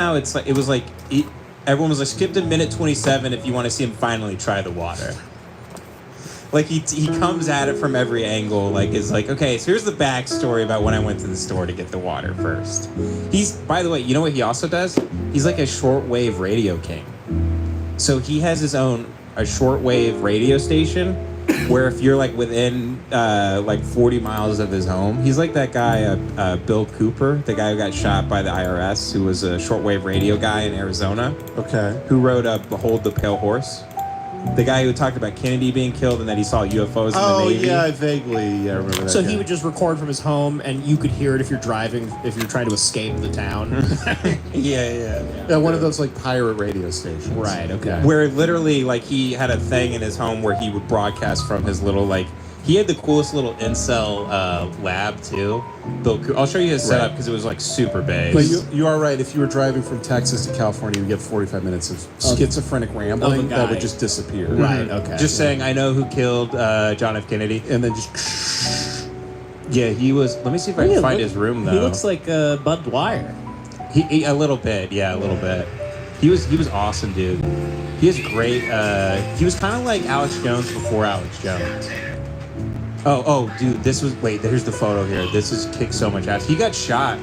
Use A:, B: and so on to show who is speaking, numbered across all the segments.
A: now it's like everyone was like skip to minute 27 if you want to see him finally try the water. Like he comes at it from every angle. Like is like, okay, so here's the backstory about when I went to the store to get the water first. He's, by the way, you know what he also does? He's like a shortwave radio king. So he has his own a shortwave radio station where if you're like within like 40 miles of his home, he's like that guy Bill Cooper, the guy who got shot by the IRS, who was a shortwave radio guy in Arizona.
B: Okay.
A: Who wrote Behold the Pale Horse. The guy who talked about Kennedy being killed and that he saw UFOs in the Navy.
B: Oh, yeah, I vaguely remember that.
C: So he would just record from his home, and you could hear it if you're driving, if you're trying to escape the town.
B: Yeah, one of those, like, pirate radio stations.
C: Right, okay.
A: Where literally, like, he had a thing in his home where he would broadcast from his little, like, he had the coolest little incel lab, too. I'll show you his setup because it was, like, super big.
B: But you are right. If you were driving from Texas to California, you get 45 minutes of schizophrenic rambling that would just disappear.
C: Right, okay.
A: Just saying, I know who killed John F. Kennedy.
B: And then just...
A: Yeah, he was... Let me see if I can find his room, though.
C: He looks like Bud Dwyer.
A: He a little bit. Yeah, a little bit. He was awesome, dude. He is great. He was kind of like Alex Jones before Alex Jones. Oh, dude, here's the photo here. This is kicked so much ass. He got shot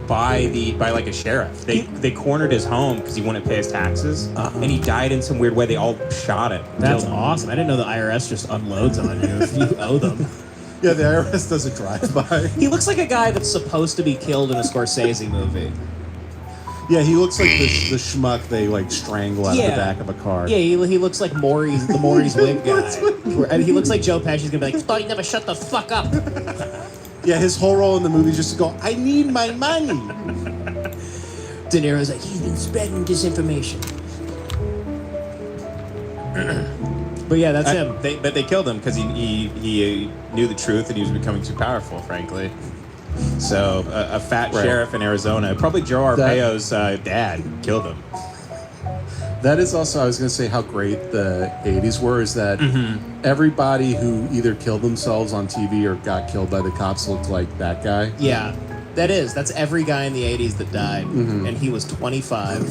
A: by like a sheriff. They cornered his home because he wouldn't pay his taxes, and he died in some weird way. They all shot him.
C: That's awesome. I didn't know the IRS just unloads on you if you owe them.
B: Yeah, the IRS does a drive-by.
C: He looks like a guy that's supposed to be killed in a Scorsese movie.
B: Yeah, he looks like the schmuck they like strangle out of the back of a car.
C: Yeah, he looks like the Maurice Wig guy. And he looks like Joe Pesci's gonna be like, thought you never shut the fuck up.
B: Yeah, his whole role in the movie is just to go, I need my money.
C: De Niro's like, he's been spreading disinformation. But yeah, that's him.
A: But they killed him because he knew the truth and he was becoming too powerful, frankly. So a fat sheriff in Arizona, probably Joe Arpaio's dad, killed him.
B: That is also, I was going to say how great the 80s were, is that everybody who either killed themselves on TV or got killed by the cops looked like that guy.
C: Yeah, that's every guy in the 80s that died, and he was 25.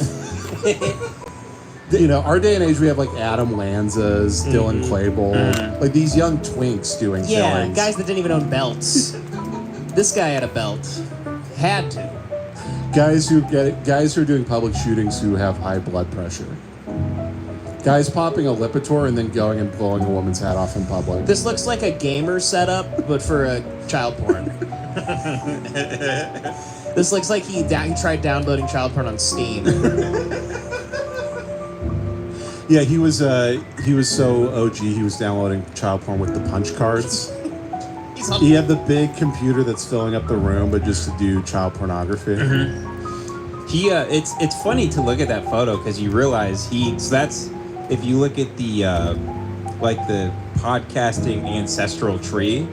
B: You know, our day and age, we have like Adam Lanzas, Dylan Klebold, like these young twinks doing killings.
C: Guys that didn't even own belts. This guy had a belt. Had to.
B: Guys who are doing public shootings who have high blood pressure. Guys popping a Lipitor and then going and blowing a woman's hat off in public.
C: This looks like a gamer setup, but for child porn. This looks like he tried downloading child porn on Steam.
B: Yeah, he was so OG. He was downloading child porn with the punch cards. He had the big computer that's filling up the room, but just to do child pornography.
A: It's funny to look at that photo because you realize so that's, if you look at the like the podcasting ancestral tree,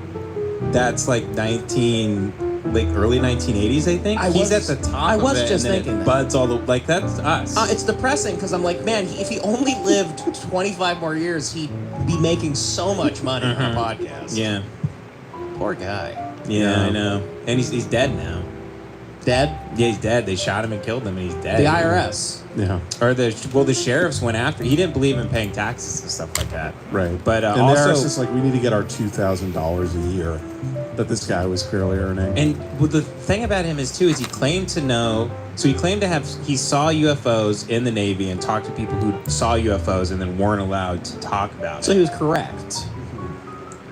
A: that's like early 1980s, I think. He's at the top.
C: I was
A: of it,
C: just
A: and
C: thinking
A: it
C: that.
A: buds all the that's us.
C: It's depressing because I'm like, man, if he only lived 25 more years, he'd be making so much money on a podcast.
A: Yeah.
C: Poor guy.
A: Yeah, I know. And he's dead now.
C: Dead?
A: Yeah, he's dead. They shot him and killed him, and he's dead.
C: The IRS.
B: Yeah.
A: Or the sheriffs went after. He didn't believe in paying taxes and stuff like that.
B: Right.
A: But
B: and
A: also,
B: the IRS is like, we need to get our $2,000 a year that this guy was clearly earning.
A: And the thing about him is too, is he claimed to know. So he saw UFOs in the Navy and talked to people who saw UFOs and then weren't allowed to talk about
C: So
A: it.
C: he was correct.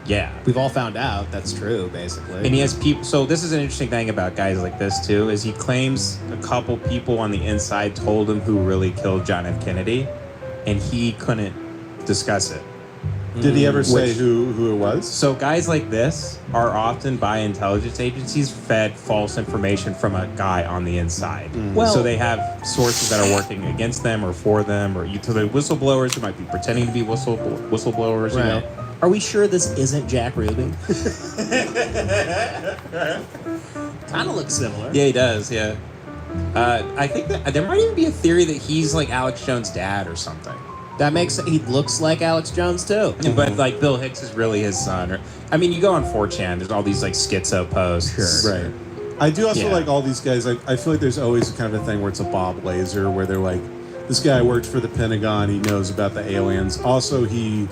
A: Yeah.
C: We've all found out that's true, basically.
A: And he has people. So this is an interesting thing about guys like this too, is he claims a couple people on the inside told him who really killed John F. Kennedy, and he couldn't discuss it.
B: Did he ever say who it was?
A: So guys like this are often by intelligence agencies fed false information from a guy on the inside.
C: Well,
A: so they have sources that are working against them or for them, or to the whistleblowers who might be pretending to be whistleblowers.
C: Right.
A: You know.
C: Are we sure this isn't Jack Ruby? Kind of looks similar.
A: Yeah, he does. Yeah. I think that there might even be a theory that he's like Alex Jones' dad or something.
C: That makes he looks like Alex Jones too.
A: But like Bill Hicks is really his son. Or I mean, you go on 4chan. There's all these like schizo posts.
B: Right. I do also
A: Yeah.
B: like all these guys. I feel like there's always kind of a thing where it's a Bob Laser, where they're like, this guy worked for the Pentagon. He knows about the aliens. Also, he